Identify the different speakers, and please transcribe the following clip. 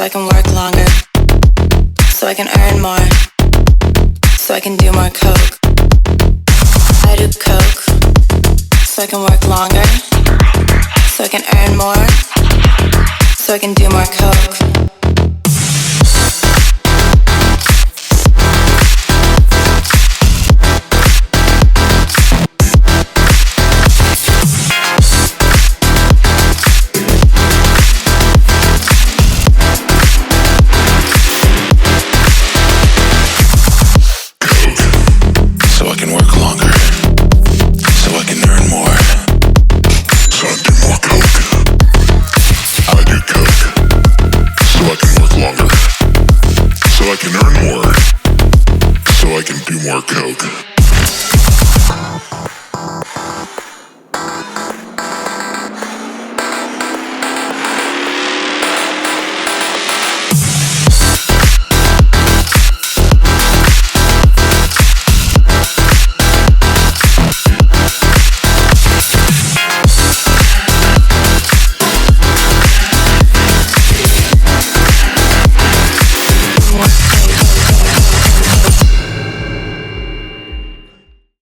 Speaker 1: I can work longer, so I can earn more, so I can do more coke. I do coke, so I can work longer, so I can earn more, so I can do more coke.
Speaker 2: So I can earn more, so I can do more coke.